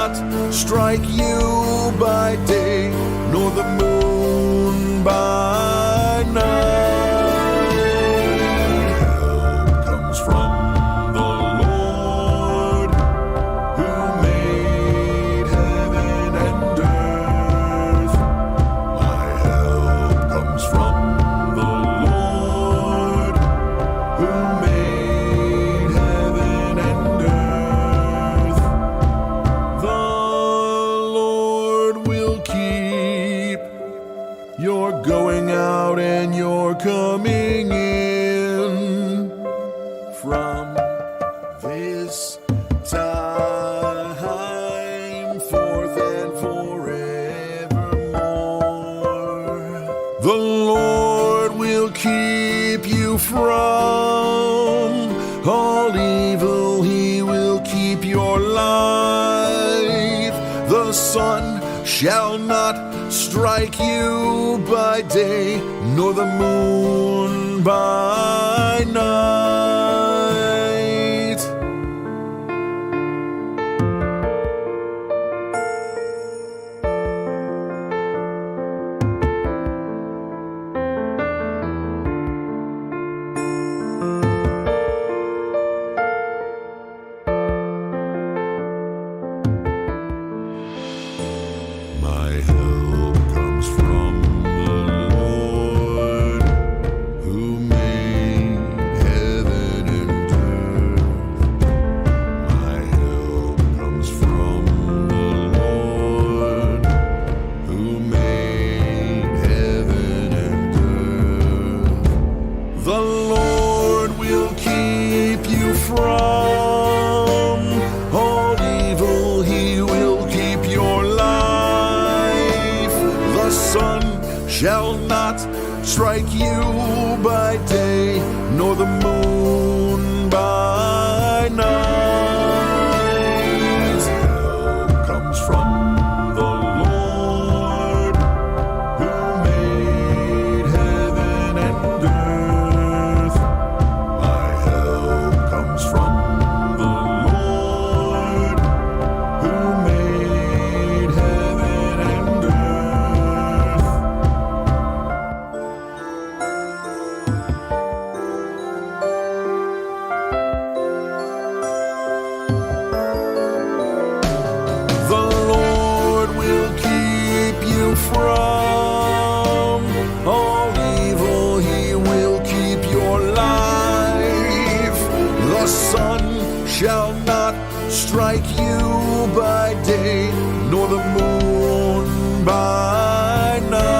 not strike you by day, nor the moon by night. Help comes from the Lord, who made heaven and earth. My help comes from the Lord, who made heaven and earth. The Lord will keep your going out and your coming in from this time forth and forevermore. The Lord will keep you from all evil. He will keep your life. The sun shall not strike you by day, nor the moon by night. My help comes from the Lord, who made heaven and earth. My help comes from the Lord, who made heaven and earth. The Lord will keep you from all evil. He will keep your life. The sun shall not strike you by day, nor the moon by night. Help comes from the Lord, who made heaven and earth. My help comes from the Lord, who made heaven and earth. The Lord will keep you from all evil. He will keep your life. The sun shall not strike you by day, nor the moon by night.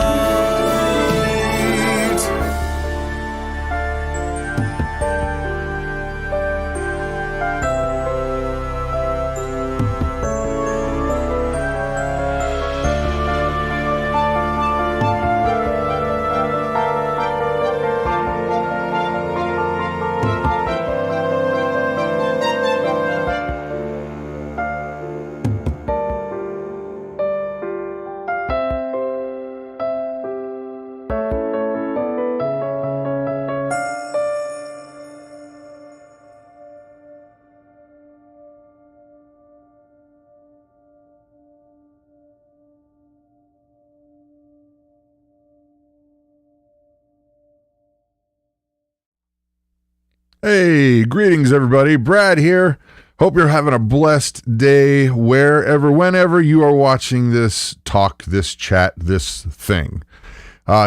Hey, greetings everybody. Brad here. Hope you're having a blessed day wherever, whenever you are watching this talk, this chat, this thing.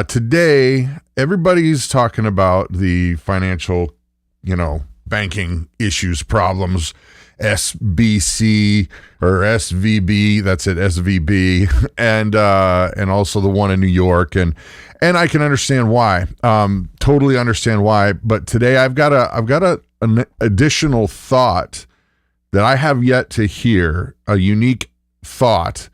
Today, everybody's talking about the financial, banking issues, problems, SBC or SVB, that's it, SVB, and also the one in New York, and I can understand why, totally understand why. But today I've got an additional thought that I have yet to hear, a unique thought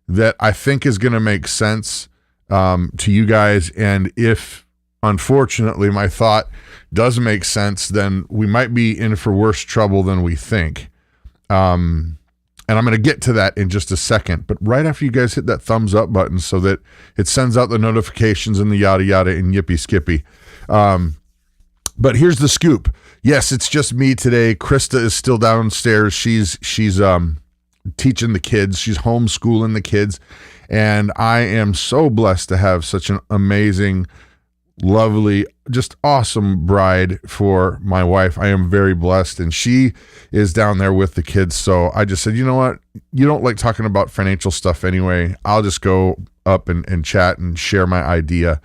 that I think is going to make sense to you guys. And if unfortunately my thought does make sense, then we might be in for worse trouble than we think. And I'm going to get to that in just a second, but right after you guys hit that thumbs up button so that it sends out the notifications and the yada yada and yippee skippy. But here's the scoop. Yes, it's just me today. Christa is still downstairs. She's teaching the kids. She's homeschooling the kids. And I am so blessed to have such an amazing, lovely, just awesome bride for my wife. I am very blessed. And she is down there with the kids. So I just said, you know what? You don't like talking about financial stuff anyway. I'll just go up and chat and share my idea.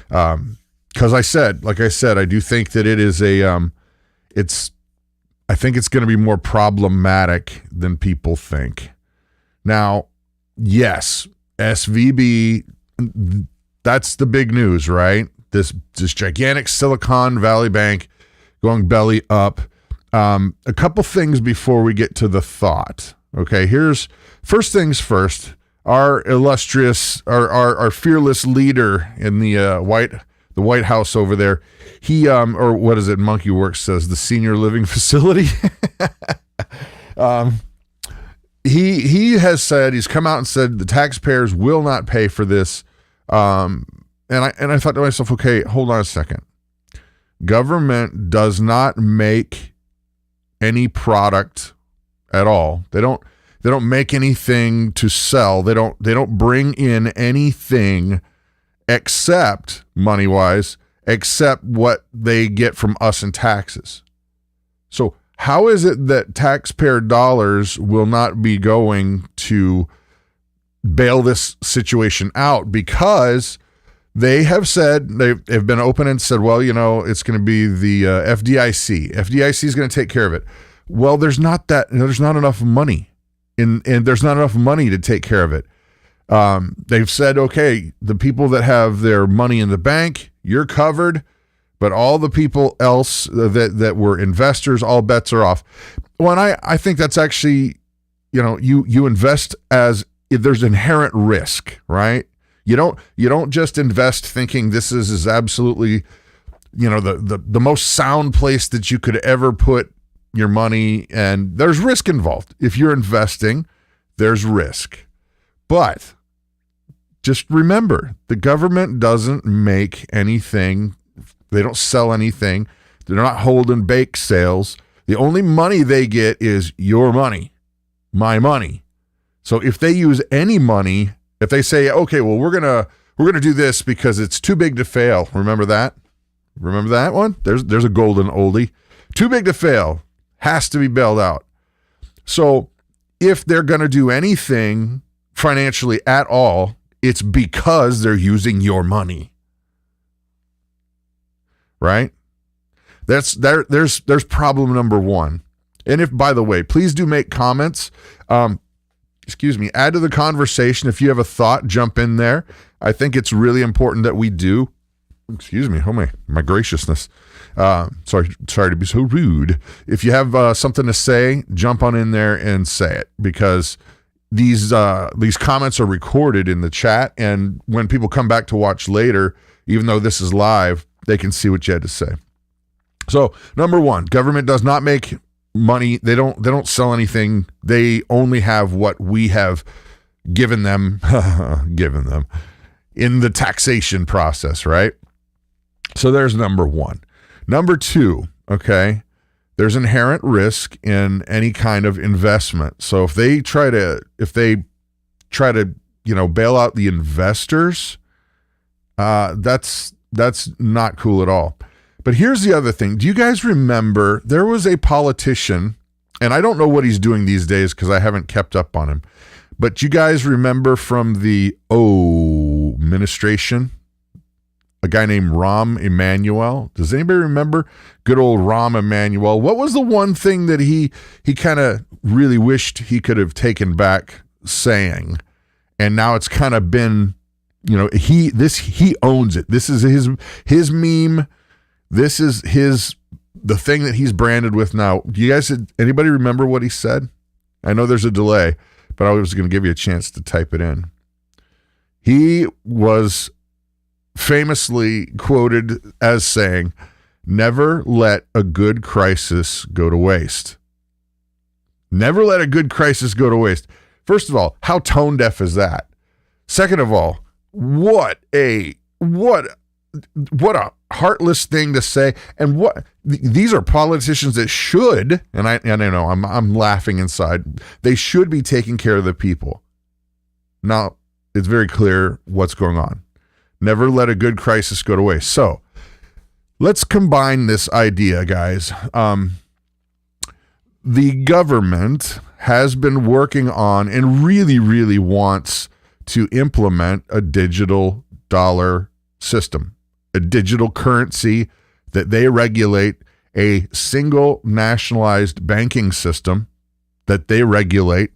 Because like I said, I do think that it is I think it's going to be more problematic than people think. Now, yes, SVB, that's the big news, right? This gigantic Silicon Valley bank going belly up. A couple things before we get to the thought. Okay, here's first things first. Our illustrious, our fearless leader in the White House over there, he or what is it? Monkey Works says the senior living facility. He has said, he's come out and said the taxpayers will not pay for this. And I thought to myself, okay, hold on a second. Government does not make any product at all. They don't make anything to sell. They don't bring in anything except money-wise, except what they get from us in taxes. So how is it that taxpayer dollars will not be going to bail this situation out? Because they have said, they've been open and said, well, you know, it's going to be the FDIC. FDIC is going to take care of it. Well, there's not enough money, and there's not enough money to take care of it. They've said, okay, the people that have their money in the bank, you're covered, but all the people else that were investors, all bets are off. Well, and I think that's actually, you know, you invest as if there's inherent risk, right? You don't just invest thinking this is absolutely, you know, the most sound place that you could ever put your money, and there's risk involved. If you're investing, there's risk. But just remember, the government doesn't make anything. They don't sell anything. They're not holding bake sales. The only money they get is your money, my money. So if they use any money, if they say, okay, well, we're gonna do this because it's too big to fail. Remember that? Remember that one? There's a golden oldie. Too big to fail. Has to be bailed out. So if they're gonna do anything financially at all, it's because they're using your money. Right? There's problem number one. And if, by the way, please do make comments. Add to the conversation. If you have a thought, jump in there. I think it's really important that we do. Oh my graciousness. Sorry to be so rude. If you have something to say, jump on in there and say it, because these comments are recorded in the chat, and when people come back to watch later, even though this is live, they can see what you had to say. So, number one, government does not make money. They don't sell anything. They only have what we have given them in the taxation process, right? So there's number one. Number two, okay, there's inherent risk in any kind of investment. So if they try to, you know, bail out the investors, that's not cool at all. But here's the other thing. Do you guys remember there was a politician, and I don't know what he's doing these days because I haven't kept up on him, but you guys remember from the administration, a guy named Rahm Emanuel? Does anybody remember good old Rahm Emanuel? What was the one thing that he kind of really wished he could have taken back saying? And now it's kind of been, you know, he owns it. This is his meme. This is the thing that he's branded with now. Do you guys, anybody remember what he said? I know there's a delay, but I was going to give you a chance to type it in. He was famously quoted as saying, "Never let a good crisis go to waste." Never let a good crisis go to waste. First of all, how tone deaf is that? Second of all, what what a heartless thing to say. And what these are politicians that should, and I know I'm laughing inside. They should be taking care of the people. Now, it's very clear what's going on. Never let a good crisis go to waste. So let's combine this idea, guys. The government has been working on and really, really wants to implement a digital dollar system, a digital currency that they regulate, a single nationalized banking system that they regulate.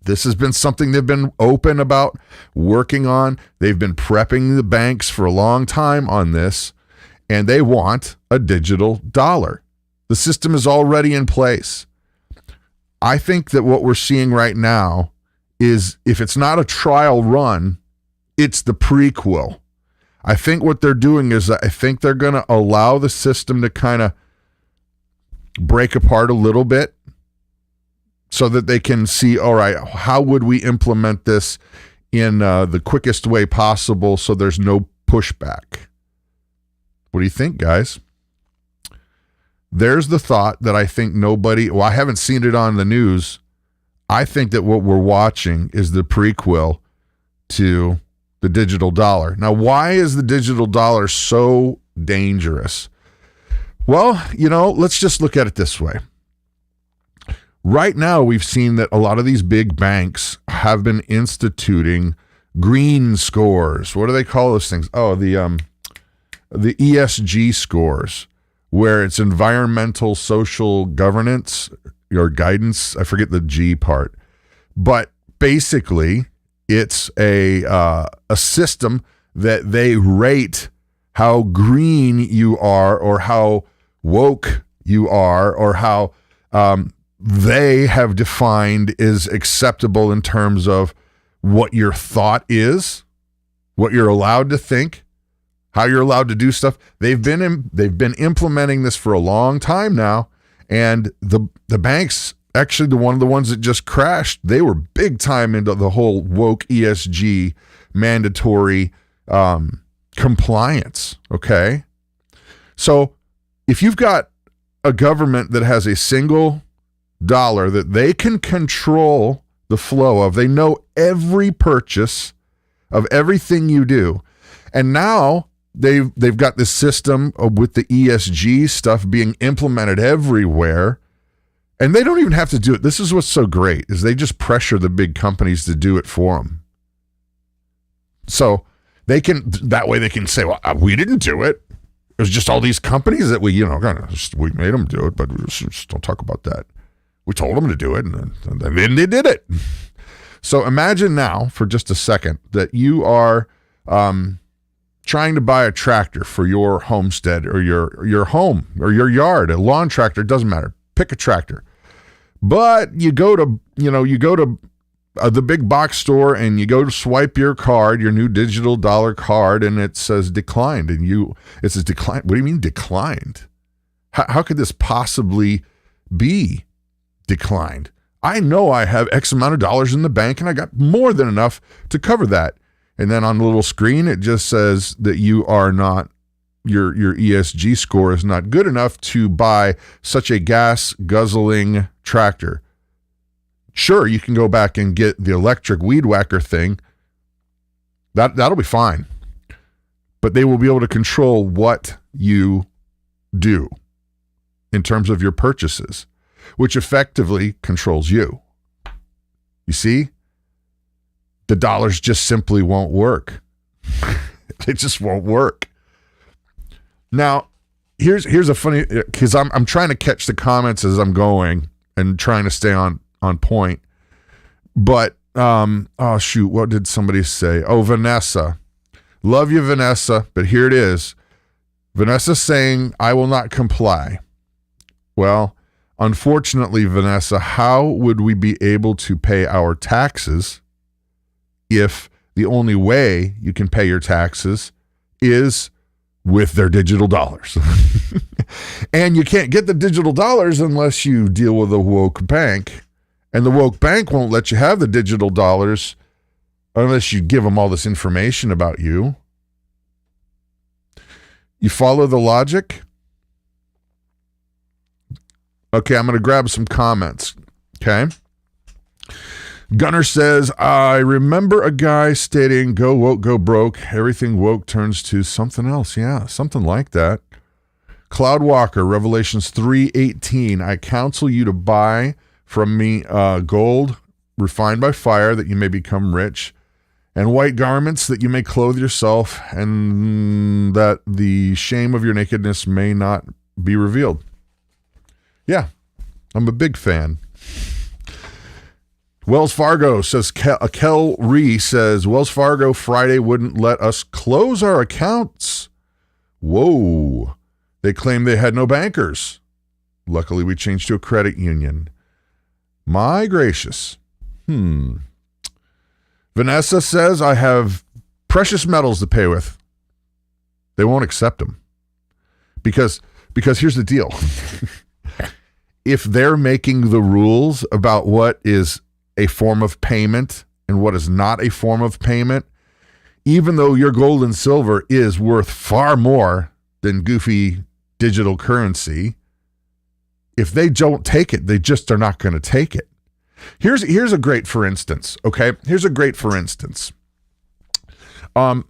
This has been something they've been open about working on. They've been prepping the banks for a long time on this, and they want a digital dollar. The system is already in place. I think that what we're seeing right now is, if it's not a trial run, it's the PREquel. I think what they're doing is, I think they're going to allow the system to kind of break apart a little bit so that they can see, all right, how would we implement this in the quickest way possible so there's no pushback? What do you think, guys? There's the thought that I think I haven't seen it on the news. I think that what we're watching is the PREquel to the digital dollar. Now, why is the digital dollar so dangerous? Well, let's just look at it this way. Right now, we've seen that a lot of these big banks have been instituting green scores. What do they call those things? Oh, the ESG scores, where it's environmental social governance or guidance. I forget the G part, but basically it's a system that they rate how green you are, or how woke you are, or how they have defined is acceptable in terms of what your thought is, what you're allowed to think, how you're allowed to do stuff. They've been implementing this for a long time now, and the banks, actually one of the ones that just crashed, they were big time into the whole woke ESG mandatory compliance. Okay, so if you've got a government that has a single dollar that they can control the flow of, they know every purchase of everything you do, and now they've got this system with the ESG stuff being implemented everywhere, and they don't even have to do it. This is what's so great, is they just pressure the big companies to do it for them. So that way they can say, well, we didn't do it. It was just all these companies that we made them do it, but we just don't talk about that. We told them to do it, and then they did it. So imagine now, for just a second, that you are trying to buy a tractor for your homestead or your home or your yard, a lawn tractor, it doesn't matter. Pick a tractor. But you go to the big box store, and you go to swipe your card, your new digital dollar card, and it says declined, and it says declined. What do you mean declined? How could this possibly be declined? I know I have X amount of dollars in the bank, and I got more than enough to cover that. And then on the little screen, it just says that you are not, your ESG score is not good enough to buy such a gas guzzling tractor. Sure, you can go back and get the electric weed whacker thing. That'll be fine. But they will be able to control what you do in terms of your purchases, which effectively controls you. You see? The dollars just simply won't work. It just won't work. Now, here's a funny, because I'm trying to catch the comments as I'm going and trying to stay on point. But oh shoot, what did somebody say? Oh, Vanessa. Love you, Vanessa, but here it is. Vanessa saying, I will not comply. Well, unfortunately, Vanessa, how would we be able to pay our taxes if the only way you can pay your taxes is with their digital dollars? And you can't get the digital dollars unless you deal with a woke bank. And the woke bank won't let you have the digital dollars unless you give them all this information about you. You follow the logic? Okay, I'm going to grab some comments. Okay. Gunner says, I remember a guy stating, go woke, go broke. Everything woke turns to something else. Yeah, something like that. Cloud Walker, Revelations 3:18. I counsel you to buy from me gold refined by fire, that you may become rich, and white garments, that you may clothe yourself, and that the shame of your nakedness may not be revealed. Yeah, I'm a big fan. Wells Fargo says, Kel Ree says, Wells Fargo Friday wouldn't let us close our accounts. Whoa. They claimed they had no bankers. Luckily, we changed to a credit union. My gracious. Vanessa says, I have precious metals to pay with. They won't accept them. Because here's the deal. If they're making the rules about what is a form of payment and what is not a form of payment, even though your gold and silver is worth far more than goofy digital currency, if they don't take it, they just are not going to take it. Here's a great for instance, okay? Here's a great for instance. What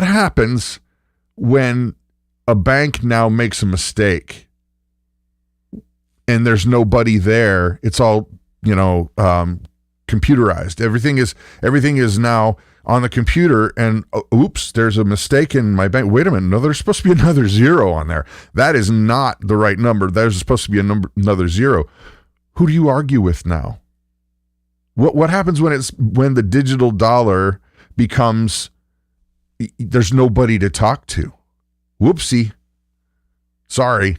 happens when a bank now makes a mistake and there's nobody there? It's all, computerized. Everything is now on the computer, and oops, there's a mistake in my bank. Wait a minute, no, there's supposed to be another zero on there. That is not the right number. There's supposed to be another zero. Who do you argue with now? What happens when the digital dollar becomes, there's nobody to talk to? Whoopsie. Sorry.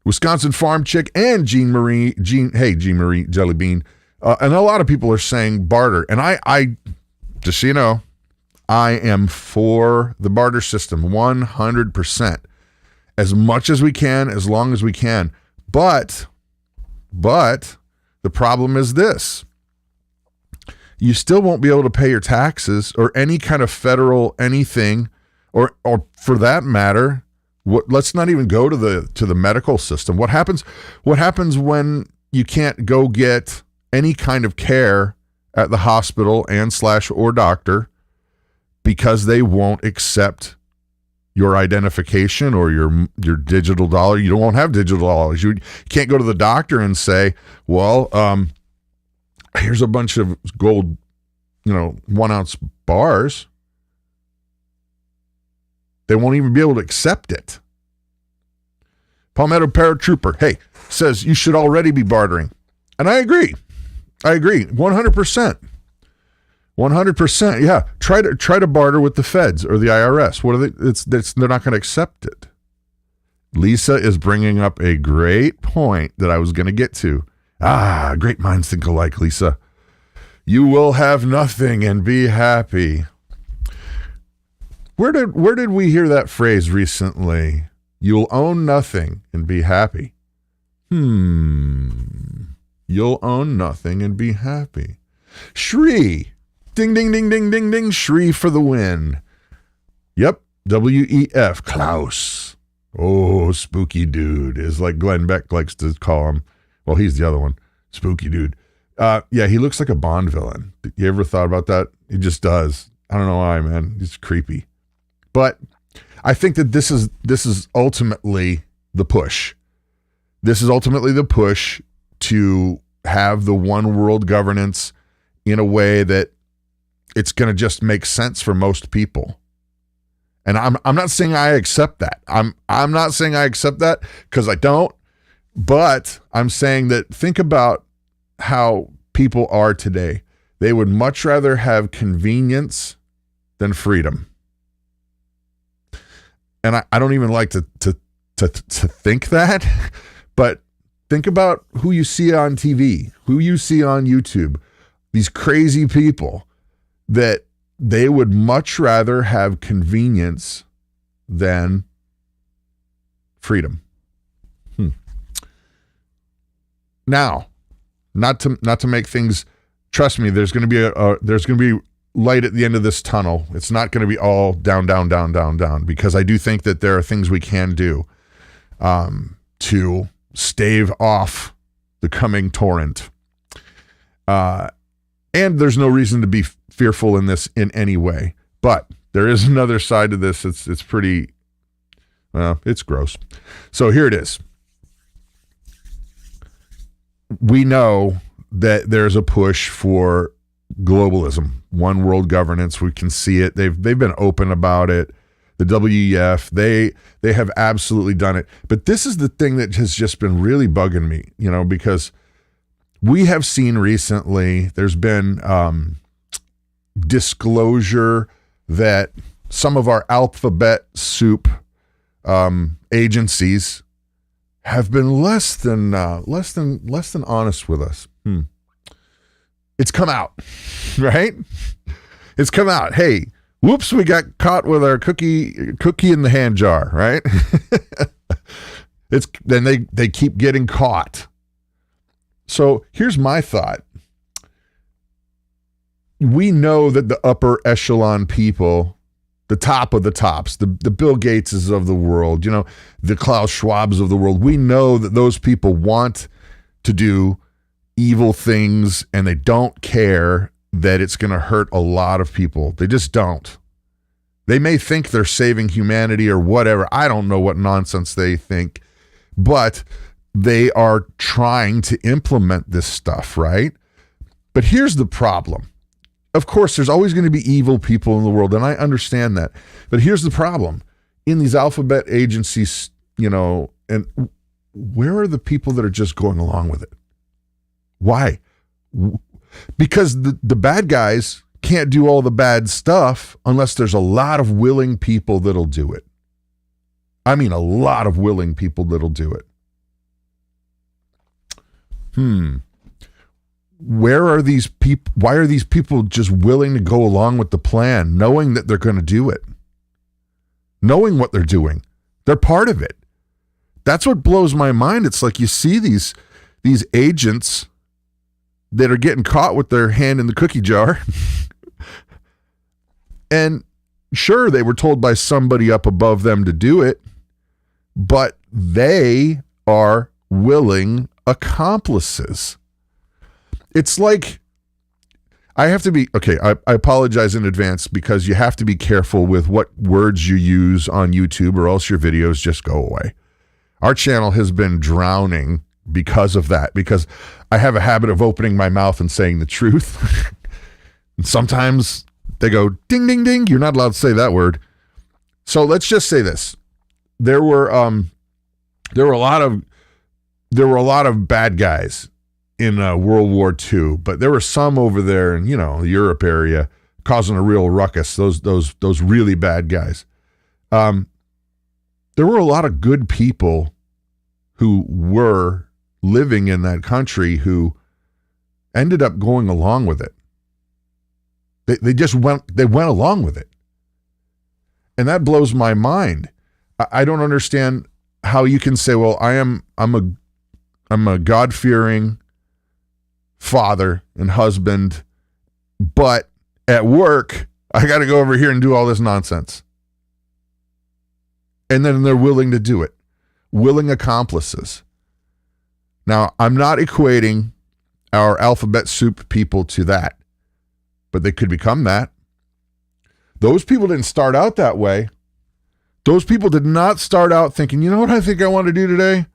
Wisconsin Farm Chick and Jean Marie Jellybean. And a lot of people are saying barter. And I just so you know, I am for the barter system 100%. As much as we can, as long as we can. But the problem is this. You still won't be able to pay your taxes or any kind of federal anything, or for that matter, let's not even go to the medical system. What happens when you can't go get any kind of care at the hospital or doctor because they won't accept your identification or your digital dollar? You won't have digital dollars. You can't go to the doctor and say, well, here's a bunch of gold, 1 ounce bars. They won't even be able to accept it. Palmetto Paratrooper, hey, says you should already be bartering. And I agree. 100%. 100%. Yeah. Try to barter with the feds or the IRS. What are they? They're not going to accept it. Lisa is bringing up a great point that I was going to get to. Great minds think alike, Lisa. You will have nothing and be happy. Where did we hear that phrase recently? You'll own nothing and be happy. You'll own nothing and be happy. Shri. Ding, ding, ding, ding, ding, ding. Shri for the win. Yep. WEF. Klaus. Oh, spooky dude is like Glenn Beck likes to call him. Well, he's the other one. Spooky dude. Yeah, he looks like a Bond villain. You ever thought about that? He just does. I don't know why, man. He's creepy. But I think that this is ultimately the push. This is ultimately the push to have the one world governance in a way that it's going to just make sense for most people. And I'm not saying I accept that. I'm not saying I accept that because I don't, but I'm saying that think about how people are today. They would much rather have convenience than freedom. And I don't even like to think that, but think about who you see on TV, who you see on YouTube, these crazy people that they would much rather have convenience than freedom. Now, not to make things, trust me, there's going to be light at the end of this tunnel. It's not going to be all down, down, down, down, down, because I do think that there are things we can do to stave off the coming torrent. And there's no reason to be fearful in this in any way. But there is another side to this. It's pretty, it's gross. So here it is. We know that there's a push for globalism, one world governance. We can see it. They've been open about it. The WEF, they have absolutely done it. But this is the thing that has just been really bugging me, because we have seen recently, there's been disclosure that some of our alphabet soup agencies have been less than honest with us. It's come out, right? It's come out. Hey, whoops, we got caught with our cookie in the hand jar, right? Then they keep getting caught. So here's my thought. We know that the upper echelon people, the top of the tops, the Bill Gateses of the world, the Klaus Schwabs of the world, we know that those people want to do evil things, and they don't care that it's going to hurt a lot of people. They just don't. They may think they're saving humanity or whatever. I don't know what nonsense they think, but they are trying to implement this stuff, right? But here's the problem. Of course, there's always going to be evil people in the world, and I understand that. But here's the problem. In these alphabet agencies, and where are the people that are just going along with it? Why? Because the bad guys can't do all the bad stuff unless there's a lot of willing people that'll do it. I mean, a lot of willing people that'll do it. Where are these people? Why are these people just willing to go along with the plan, knowing that they're going to do it? Knowing what they're doing. They're part of it. That's what blows my mind. It's like you see these agents that are getting caught with their hand in the cookie jar. And sure, they were told by somebody up above them to do it, but they are willing accomplices. It's like, I have to be, okay, I apologize in advance, because you have to be careful with what words you use on YouTube, or else your videos just go away. Our channel has been drowning because of that, because I have a habit of opening my mouth and saying the truth. And sometimes they go ding, ding, ding. You're not allowed to say that word. So let's just say this. There were a lot of bad guys in World War II, but there were some over there in, the Europe area causing a real ruckus. Those really bad guys. There were a lot of good people who were living in that country who ended up going along with it. They went along with it. And that blows my mind. I don't understand how you can say, well, I'm a God-fearing father and husband, but at work, I got to go over here and do all this nonsense. And then they're willing to do it. Willing accomplices. Now, I'm not equating our alphabet soup people to that, but they could become that. Those people didn't start out that way. Those people did not start out thinking, you know what I think I want to do today?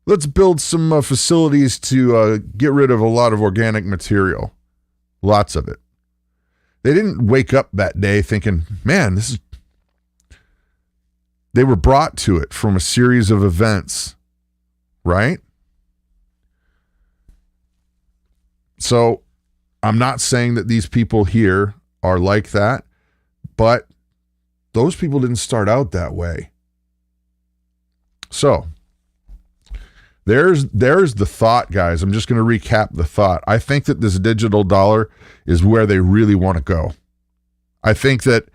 Let's build some facilities to get rid of a lot of organic material. Lots of it. They didn't wake up that day thinking, man, they were brought to it from a series of events, right? So I'm not saying that these people here are like that, but those people didn't start out that way. So there's the thought, guys. I'm just going to recap the thought. I think that this digital dollar is where they really want to go. I think that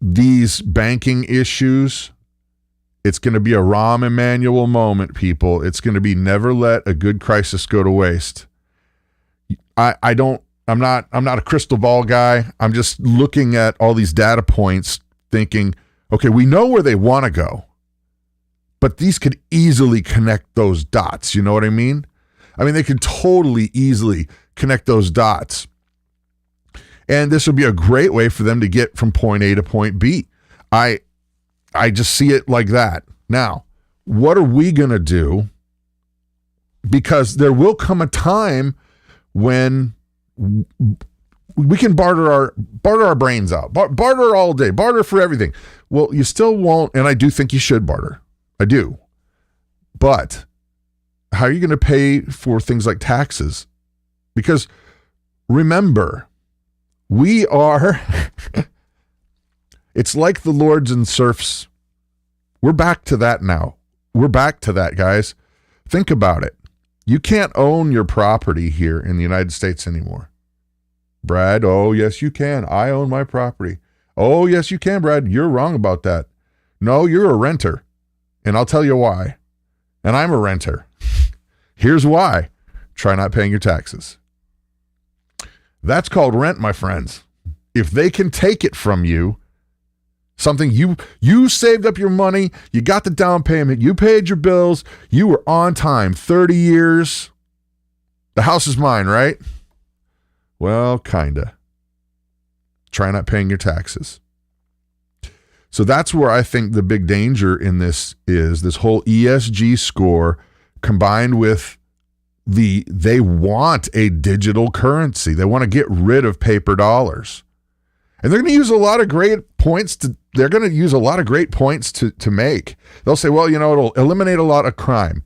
these banking issues, it's going to be a Rahm Emanuel moment, people. It's going to be never let a good crisis go to waste. I don't I'm not a crystal ball guy. I'm just looking at all these data points thinking, okay, we know where they want to go, but these could easily connect those dots. You know what I mean? I mean, they could totally easily connect those dots. And this would be a great way for them to get from point A to point B. I just see it like that. Now, what are we going to do? Because there will come a time when we can barter our brains out, barter all day, barter for everything. Well, you still won't, and I do think you should barter. I do. But how are you going to pay for things like taxes? Because remember, we are, it's like the lords and serfs. We're back to that now. We're back to that, guys. Think about it. You can't own your property here in the United States anymore. Brad, oh, yes, you can. I own my property. Oh, yes, you can, Brad. You're wrong about that. No, you're a renter. And I'll tell you why. And I'm a renter. Here's why. Try not paying your taxes. That's called rent, my friends. If they can take it from you, something you saved up your money, you got the down payment, you paid your bills, you were on time, 30 years. The house is mine, right? Well, kinda. Try not paying your taxes. So that's where I think the big danger in this is, this whole ESG score combined with they want a digital currency. They want to get rid of paper dollars. And they're going to use a lot of great points to make. They'll say, well, it'll eliminate a lot of crime.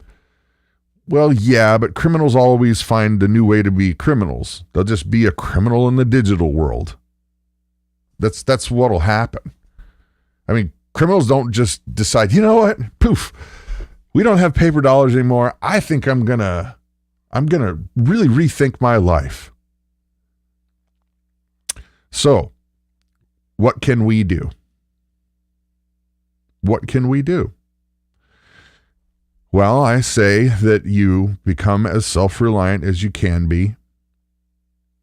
Well, yeah, but criminals always find a new way to be criminals. They'll just be a criminal in the digital world. That's what'll happen. I mean, criminals don't just decide, you know what? Poof. We don't have paper dollars anymore. I think I'm going to really rethink my life. So, what can we do? What can we do? Well, I say that you become as self-reliant as you can be.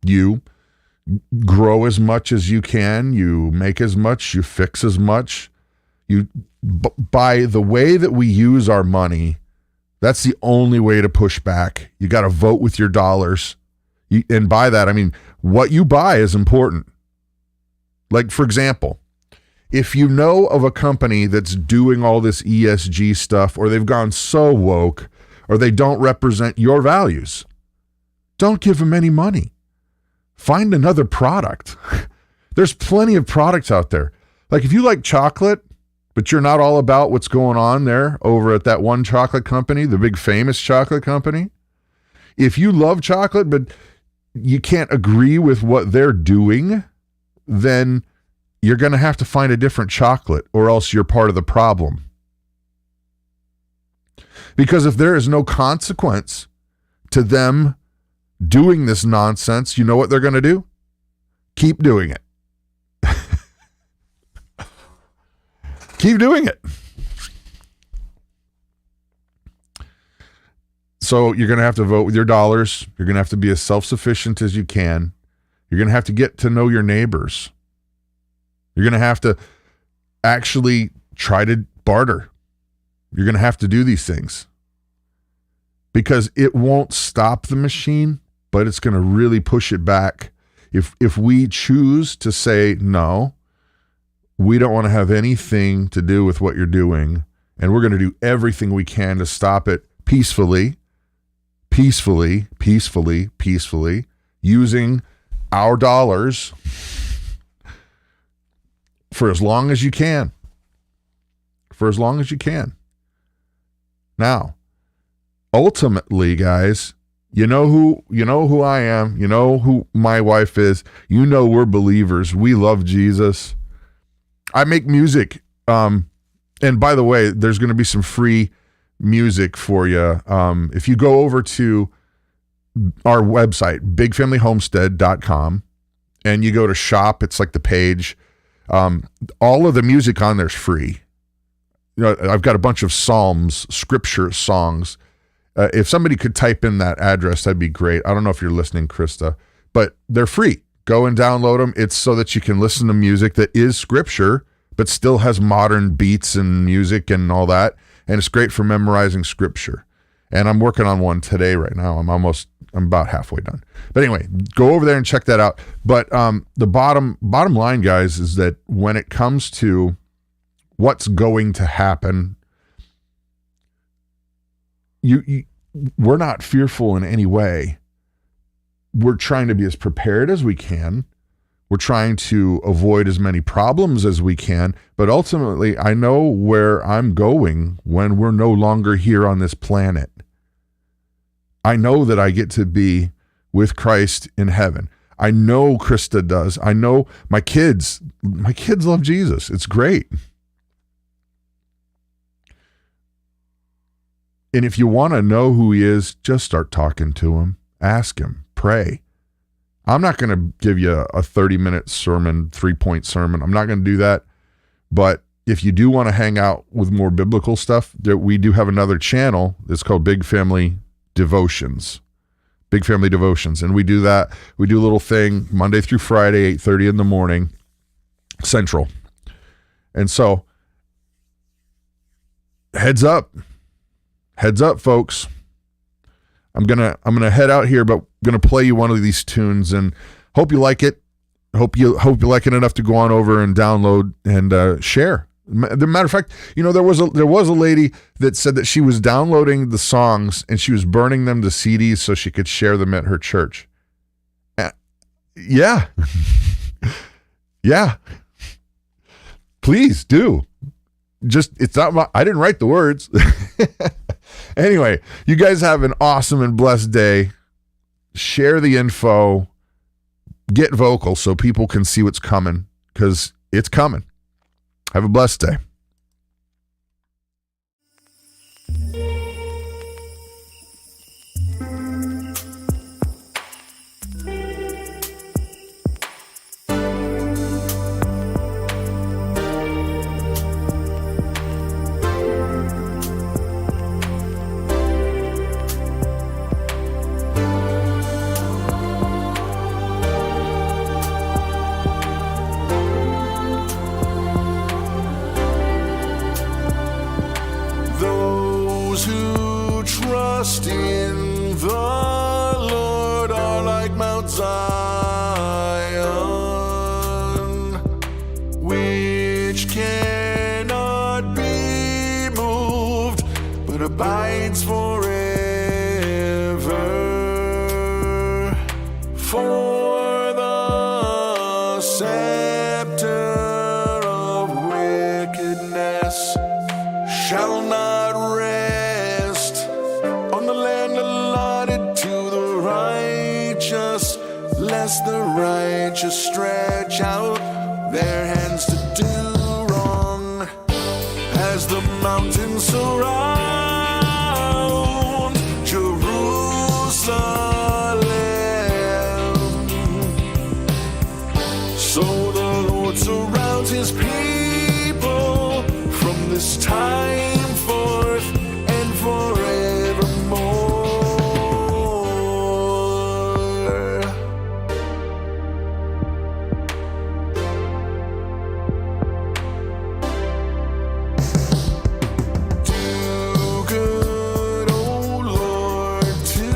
You grow as much as you can. You make as much. You fix as much. By the way that we use our money, that's the only way to push back. You got to vote with your dollars. And by that, I mean, what you buy is important. Like, for example, if you know of a company that's doing all this ESG stuff, or they've gone so woke, or they don't represent your values, don't give them any money. Find another product. There's plenty of products out there. Like, if you like chocolate, but you're not all about what's going on there over at that one chocolate company, the big famous chocolate company. If you love chocolate, but you can't agree with what they're doing, then you're going to have to find a different chocolate, or else you're part of the problem. Because if there is no consequence to them doing this nonsense, you know what they're going to do? Keep doing it. Keep doing it. So you're going to have to vote with your dollars. You're going to have to be as self-sufficient as you can. You're going to have to get to know your neighbors. You're going to have to actually try to barter. You're going to have to do these things. Because it won't stop the machine, but it's going to really push it back. If we choose to say, no, we don't want to have anything to do with what you're doing, and we're going to do everything we can to stop it peacefully, using our dollars for as long as you can. Now, ultimately, guys, you know who I am, you know who my wife is, we're believers, we love Jesus. I make music, and by the way, there's going to be some free music for you. If you go over to our website, bigfamilyhomestead.com, and you go to shop, it's like the page. All of the music on there is free. I've got a bunch of psalms, scripture songs. If somebody could type in that address, that'd be great. I don't know if you're listening, Christa, but they're free. Go and download them. It's so that you can listen to music that is scripture, but still has modern beats and music and all that. And it's great for memorizing scripture. And I'm working on one today right now. I'm about halfway done. But anyway, go over there and check that out. But the bottom line, guys, is that when it comes to what's going to happen, we're not fearful in any way. We're trying to be as prepared as we can. We're trying to avoid as many problems as we can. But ultimately, I know where I'm going when we're no longer here on this planet. I know that I get to be with Christ in heaven. I know Christa does. I know my kids love Jesus. It's great. And if you want to know who he is, just start talking to him. Ask him. Pray. I'm not going to give you a 30-minute sermon, 3-point sermon. I'm not going to do that. But if you do want to hang out with more biblical stuff, we do have another channel. It's called Big Family Devotions. Big Family Devotions. And we do that. We do a little thing Monday through Friday, 8:30 in the morning, Central. And so, heads up, folks. I'm gonna head out here, but I'm gonna play you one of these tunes, and hope you like it. Hope you like it enough to go on over and download and share. The matter of fact, there was a lady that said that she was downloading the songs and she was burning them to CDs so she could share them at her church. Yeah, yeah. Please do. It's not I didn't write the words. Anyway, you guys have an awesome and blessed day. Share the info. Get vocal so people can see what's coming, because it's coming. Have a blessed day. Trust in the Lord are like Mount Zion, which cannot be moved, but abides forever. For the scepter of wickedness shall not rest on the land allotted to the righteous, lest the righteous stretch out their hands to do wrong. As the mountains surround Jerusalem, so the Lord surrounds his people from this time forth and forevermore. Do good, O Lord, to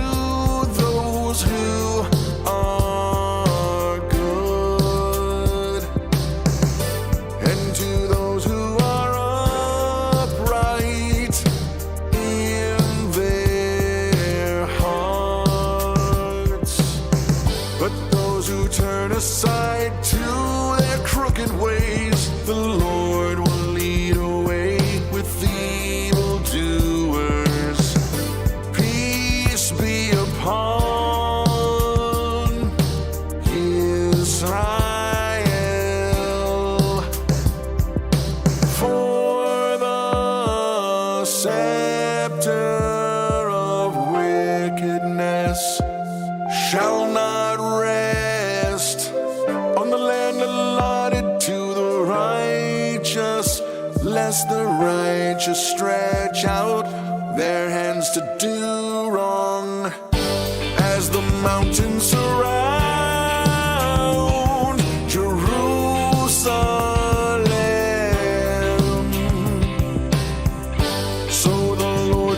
those who are good, and to those who are upright in their hearts. But those who turn aside to their crooked ways, the Lord will lead away with evildoers. Peace be upon Israel. For the scepter of wickedness shall not rest on the land allotted to the righteous, lest the righteous stretch out their hands to do wrong. As the mountains surround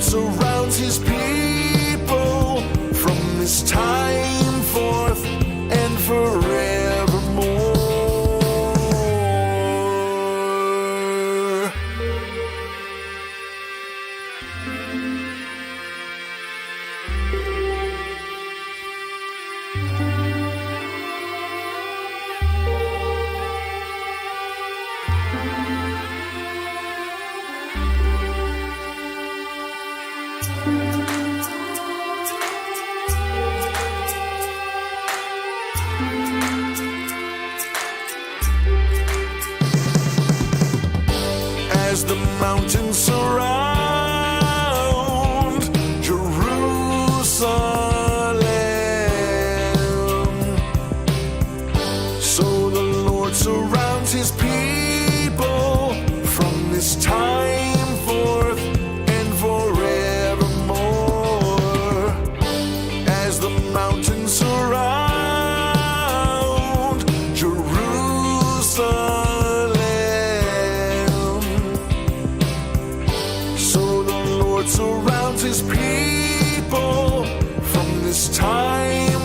surrounds his people from this time forth and forevermore. As the mountains surround Jerusalem, so the Lord surrounds his people from this time forth and forevermore. As the mountains surround Jerusalem, surrounds his people from this time